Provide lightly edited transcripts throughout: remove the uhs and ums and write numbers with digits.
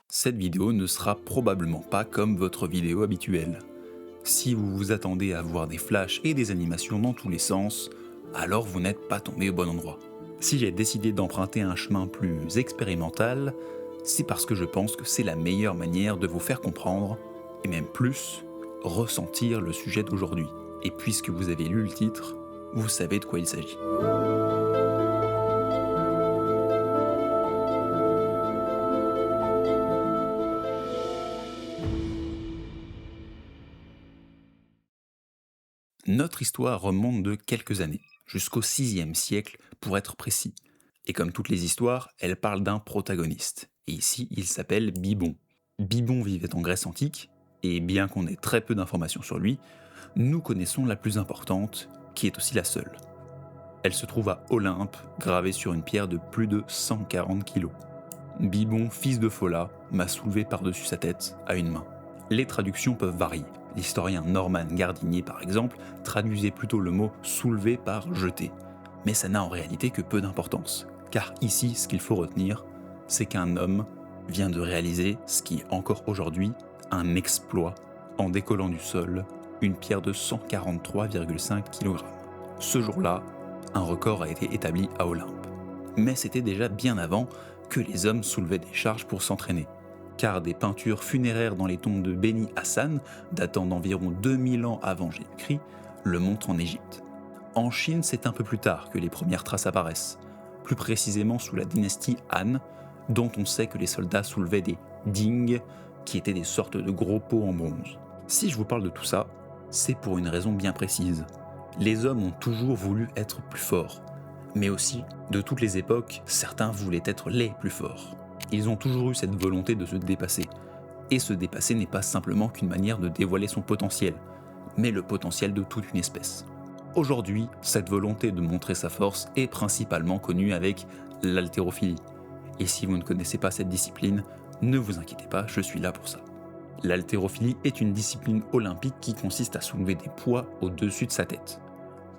Cette vidéo ne sera probablement pas comme votre vidéo habituelle. Si vous vous attendez à voir des flashs et des animations dans tous les sens, alors vous n'êtes pas tombé au bon endroit. Si j'ai décidé d'emprunter un chemin plus expérimental, c'est parce que je pense que c'est la meilleure manière de vous faire comprendre, et même plus, ressentir le sujet d'aujourd'hui. Et puisque vous avez lu le titre, vous savez de quoi il s'agit. Notre histoire remonte de quelques années, jusqu'au 6e siècle pour être précis. Et comme toutes les histoires, elle parle d'un protagoniste. Et ici, il s'appelle Bibon. Bibon vivait en Grèce antique, et bien qu'on ait très peu d'informations sur lui, nous connaissons la plus importante, qui est aussi la seule. Elle se trouve à Olympe, gravée sur une pierre de plus de 140 kilos. Bibon, fils de Fola, m'a soulevé par-dessus sa tête à une main. Les traductions peuvent varier. L'historien Norman Gardinier, par exemple, traduisait plutôt le mot « soulevé » par « jeté ». Mais ça n'a en réalité que peu d'importance. Car ici, ce qu'il faut retenir, c'est qu'un homme vient de réaliser ce qui est encore aujourd'hui un exploit en décollant du sol une pierre de 143,5 kg. Ce jour-là, un record a été établi à Olympe. Mais c'était déjà bien avant que les hommes soulevaient des charges pour s'entraîner. Car des peintures funéraires dans les tombes de Beni Hassan, datant d'environ 2000 ans avant Jésus-Christ, le montrent en Égypte. En Chine, c'est un peu plus tard que les premières traces apparaissent, plus précisément sous la dynastie Han, dont on sait que les soldats soulevaient des ding, qui étaient des sortes de gros pots en bronze. Si je vous parle de tout ça, c'est pour une raison bien précise. Les hommes ont toujours voulu être plus forts, mais aussi, de toutes les époques, certains voulaient être les plus forts. Ils ont toujours eu cette volonté de se dépasser. Et se dépasser n'est pas simplement qu'une manière de dévoiler son potentiel, mais le potentiel de toute une espèce. Aujourd'hui, cette volonté de montrer sa force est principalement connue avec l'haltérophilie. Et si vous ne connaissez pas cette discipline, ne vous inquiétez pas, je suis là pour ça. L'haltérophilie est une discipline olympique qui consiste à soulever des poids au-dessus de sa tête.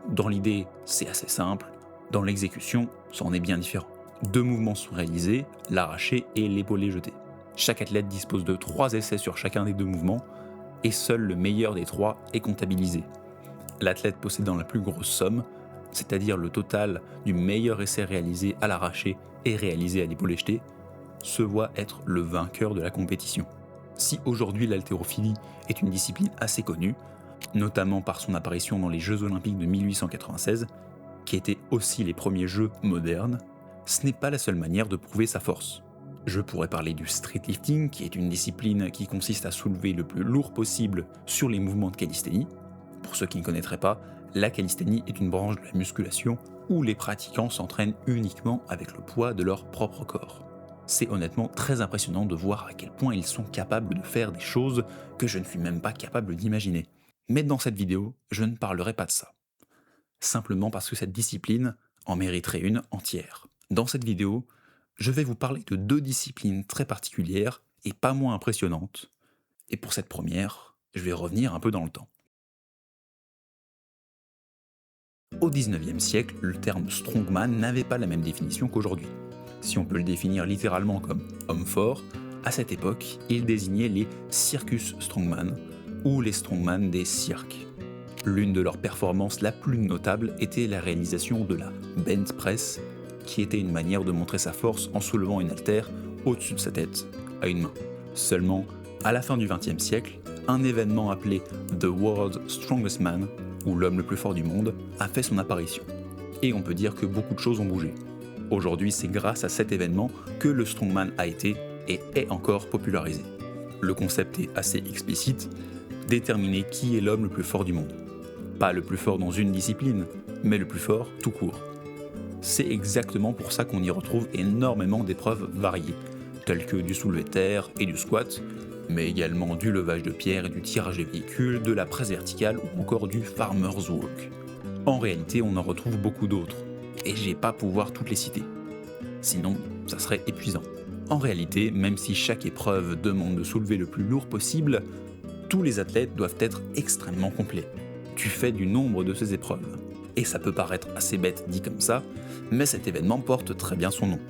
Dans l'idée, c'est assez simple. Dans l'exécution, ça en est bien différent. 2 mouvements sont réalisés, l'arraché et l'épaulé jeté. Chaque athlète dispose de 3 essais sur chacun des 2 mouvements, et seul le meilleur des 3 est comptabilisé. L'athlète possédant la plus grosse somme, c'est-à-dire le total du meilleur essai réalisé à l'arraché et réalisé à l'épaulé jeté, se voit être le vainqueur de la compétition. Si aujourd'hui l'haltérophilie est une discipline assez connue, notamment par son apparition dans les Jeux Olympiques de 1896, qui étaient aussi les premiers jeux modernes, ce n'est pas la seule manière de prouver sa force. Je pourrais parler du streetlifting, qui est une discipline qui consiste à soulever le plus lourd possible sur les mouvements de calisthénie. Pour ceux qui ne connaîtraient pas, la calisthénie est une branche de la musculation où les pratiquants s'entraînent uniquement avec le poids de leur propre corps. C'est honnêtement très impressionnant de voir à quel point ils sont capables de faire des choses que je ne suis même pas capable d'imaginer. Mais dans cette vidéo, je ne parlerai pas de ça. Simplement parce que cette discipline en mériterait une entière. Dans cette vidéo, je vais vous parler de 2 disciplines très particulières et pas moins impressionnantes. Et pour cette première, je vais revenir un peu dans le temps. Au 19e siècle, le terme strongman n'avait pas la même définition qu'aujourd'hui. Si on peut le définir littéralement comme homme fort, à cette époque, il désignait les circus strongman ou les strongman des cirques. L'une de leurs performances la plus notable était la réalisation de la bench press, qui était une manière de montrer sa force en soulevant une haltère au-dessus de sa tête, à une main. Seulement, à la fin du XXe siècle, un événement appelé The World's Strongest Man, ou l'homme le plus fort du monde, a fait son apparition. Et on peut dire que beaucoup de choses ont bougé. Aujourd'hui, c'est grâce à cet événement que le strongman a été et est encore popularisé. Le concept est assez explicite, déterminer qui est l'homme le plus fort du monde. Pas le plus fort dans une discipline, mais le plus fort tout court. C'est exactement pour ça qu'on y retrouve énormément d'épreuves variées, telles que du soulevé de terre et du squat, mais également du levage de pierre et du tirage des véhicules, de la presse verticale ou encore du farmer's walk. En réalité, on en retrouve beaucoup d'autres, et j'ai pas pouvoir toutes les citer. Sinon, ça serait épuisant. En réalité, même si chaque épreuve demande de soulever le plus lourd possible, tous les athlètes doivent être extrêmement complets, du fait du nombre de ces épreuves. Et ça peut paraître assez bête dit comme ça, mais cet événement porte très bien son nom.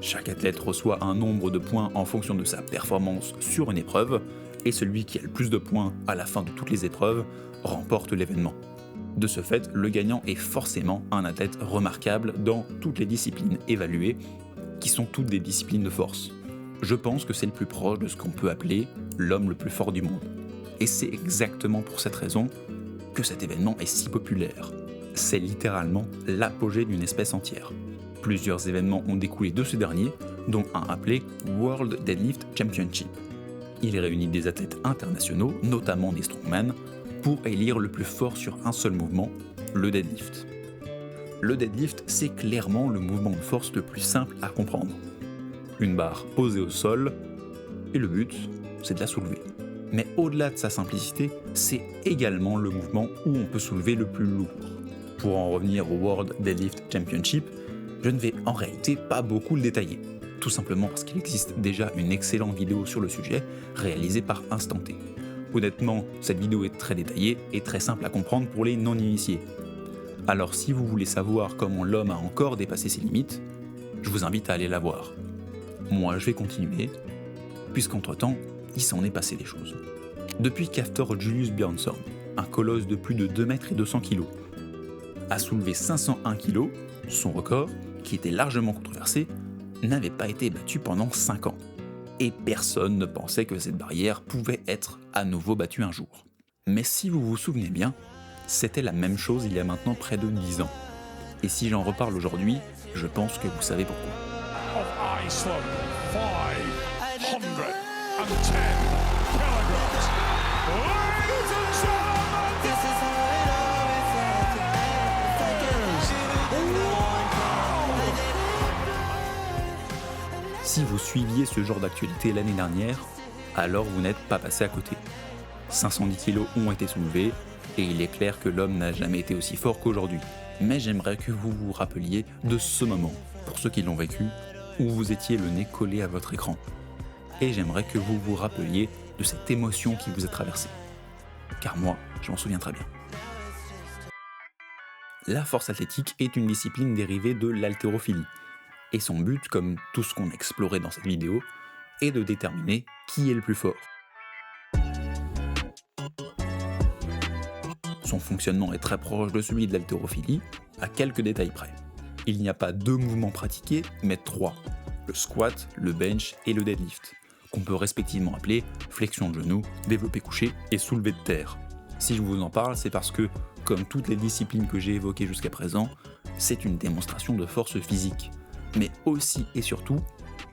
Chaque athlète reçoit un nombre de points en fonction de sa performance sur une épreuve, et celui qui a le plus de points à la fin de toutes les épreuves remporte l'événement. De ce fait, le gagnant est forcément un athlète remarquable dans toutes les disciplines évaluées, qui sont toutes des disciplines de force. Je pense que c'est le plus proche de ce qu'on peut appeler l'homme le plus fort du monde. Et c'est exactement pour cette raison que cet événement est si populaire. C'est littéralement l'apogée d'une espèce entière. Plusieurs événements ont découlé de ce dernier, dont un appelé World Deadlift Championship. Il réunit des athlètes internationaux, notamment des strongman, pour élire le plus fort sur un seul mouvement, le deadlift. Le deadlift, c'est clairement le mouvement de force le plus simple à comprendre. Une barre posée au sol, et le but, c'est de la soulever. Mais au-delà de sa simplicité, c'est également le mouvement où on peut soulever le plus lourd. Pour en revenir au World Deadlift Championship, je ne vais en réalité pas beaucoup le détailler, tout simplement parce qu'il existe déjà une excellente vidéo sur le sujet, réalisée par Instant T. Honnêtement, cette vidéo est très détaillée et très simple à comprendre pour les non-initiés. Alors si vous voulez savoir comment l'homme a encore dépassé ses limites, je vous invite à aller la voir. Moi je vais continuer, puisqu'entre-temps, il s'en est passé des choses. Depuis qu'Hafthor Julius Björnsson, un colosse de plus de 2 mètres et 200 kg, a soulevé 501 kg, son record, qui était largement controversé, n'avait pas été battu pendant 5 ans. Et personne ne pensait que cette barrière pouvait être à nouveau battue un jour. Mais si vous vous souvenez bien, c'était la même chose il y a maintenant près de 10 ans. Et si j'en reparle aujourd'hui, je pense que vous savez pourquoi. Si vous suiviez ce genre d'actualité l'année dernière, alors vous n'êtes pas passé à côté. 510 kg ont été soulevés, et il est clair que l'homme n'a jamais été aussi fort qu'aujourd'hui. Mais j'aimerais que vous vous rappeliez de ce moment, pour ceux qui l'ont vécu, où vous étiez le nez collé à votre écran. Et j'aimerais que vous vous rappeliez de cette émotion qui vous a traversé. Car moi, je m'en souviens très bien. La force athlétique est une discipline dérivée de l'haltérophilie. Et son but, comme tout ce qu'on a exploré dans cette vidéo, est de déterminer qui est le plus fort. Son fonctionnement est très proche de celui de l'haltérophilie, à quelques détails près. Il n'y a pas 2 mouvements pratiqués, mais 3. Le squat, le bench et le deadlift, qu'on peut respectivement appeler flexion de genou, développé couché et soulevé de terre. Si je vous en parle, c'est parce que, comme toutes les disciplines que j'ai évoquées jusqu'à présent, c'est une démonstration de force physique, mais aussi et surtout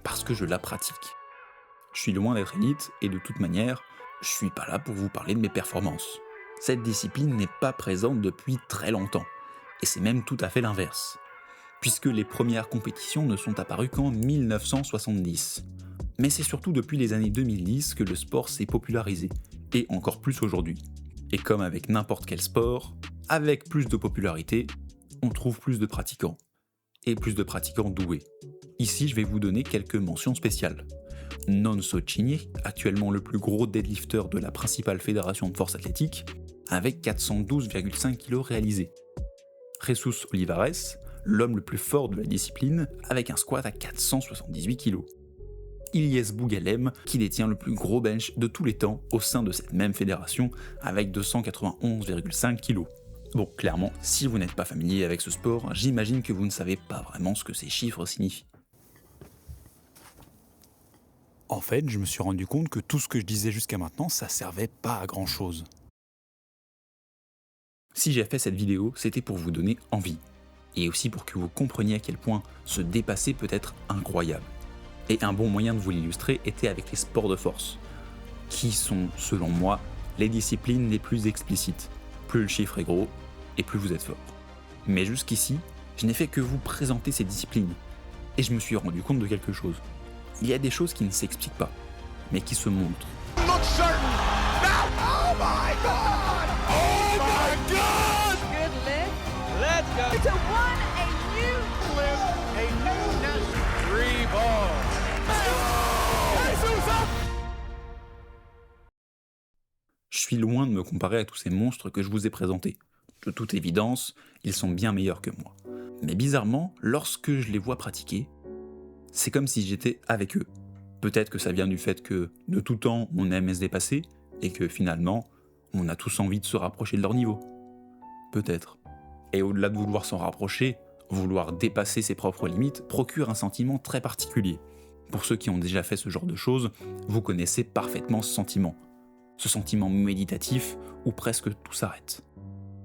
parce que je la pratique. Je suis loin d'être élite et de toute manière, je suis pas là pour vous parler de mes performances. Cette discipline n'est pas présente depuis très longtemps, et c'est même tout à fait l'inverse, puisque les premières compétitions ne sont apparues qu'en 1970. Mais c'est surtout depuis les années 2010 que le sport s'est popularisé, et encore plus aujourd'hui. Et comme avec n'importe quel sport, avec plus de popularité, on trouve plus de pratiquants. Et plus de pratiquants doués. Ici, je vais vous donner quelques mentions spéciales. Nonso Cini, actuellement le plus gros deadlifter de la principale fédération de force athlétique, avec 412,5 kg réalisés. Jesus Olivares, l'homme le plus fort de la discipline, avec un squat à 478 kg. Ilyes Bougalem, qui détient le plus gros bench de tous les temps au sein de cette même fédération, avec 291,5 kg. Bon, clairement, si vous n'êtes pas familier avec ce sport, j'imagine que vous ne savez pas vraiment ce que ces chiffres signifient. En fait, je me suis rendu compte que tout ce que je disais jusqu'à maintenant, ça servait pas à grand chose. Si j'ai fait cette vidéo, c'était pour vous donner envie, et aussi pour que vous compreniez à quel point se dépasser peut être incroyable. Et un bon moyen de vous l'illustrer était avec les sports de force, qui sont, selon moi, les disciplines les plus explicites. Plus le chiffre est gros, et plus vous êtes fort. Mais jusqu'ici, je n'ai fait que vous présenter ces disciplines, et je me suis rendu compte de quelque chose. Il y a des choses qui ne s'expliquent pas, mais qui se montrent. Je suis loin de me comparer à tous ces monstres que je vous ai présentés. De toute évidence, ils sont bien meilleurs que moi. Mais bizarrement, lorsque je les vois pratiquer, c'est comme si j'étais avec eux. Peut-être que ça vient du fait que, de tout temps, on aime se dépasser, et que finalement, on a tous envie de se rapprocher de leur niveau. Peut-être. Et au-delà de vouloir s'en rapprocher, vouloir dépasser ses propres limites procure un sentiment très particulier. Pour ceux qui ont déjà fait ce genre de choses, vous connaissez parfaitement ce sentiment. Ce sentiment méditatif où presque tout s'arrête.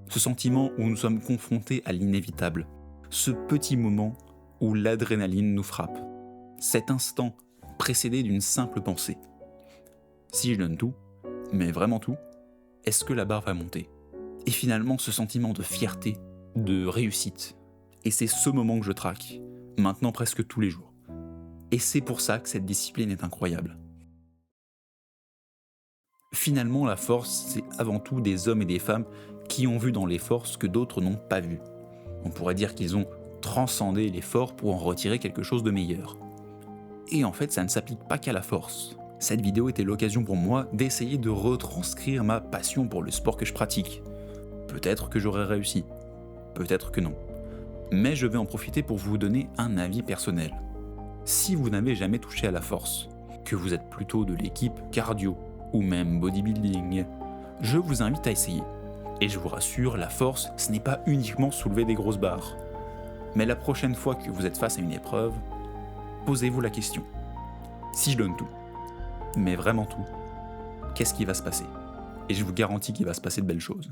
Ce sentiment où nous sommes confrontés à l'inévitable. Ce petit moment où l'adrénaline nous frappe. Cet instant précédé d'une simple pensée. Si je donne tout, mais vraiment tout, est-ce que la barre va monter ? Et finalement ce sentiment de fierté, de réussite. Et c'est ce moment que je traque, maintenant presque tous les jours. Et c'est pour ça que cette discipline est incroyable. Finalement, la force, c'est avant tout des hommes et des femmes qui ont vu dans l'effort ce que d'autres n'ont pas vu. On pourrait dire qu'ils ont transcendé l'effort pour en retirer quelque chose de meilleur. Et en fait, ça ne s'applique pas qu'à la force. Cette vidéo était l'occasion pour moi d'essayer de retranscrire ma passion pour le sport que je pratique. Peut-être que j'aurais réussi, peut-être que non. Mais je vais en profiter pour vous donner un avis personnel. Si vous n'avez jamais touché à la force, que vous êtes plutôt de l'équipe cardio ou même bodybuilding, je vous invite à essayer. Et je vous rassure, la force, ce n'est pas uniquement soulever des grosses barres. Mais la prochaine fois que vous êtes face à une épreuve, posez-vous la question. Si je donne tout, mais vraiment tout, qu'est-ce qui va se passer ? Et je vous garantis qu'il va se passer de belles choses.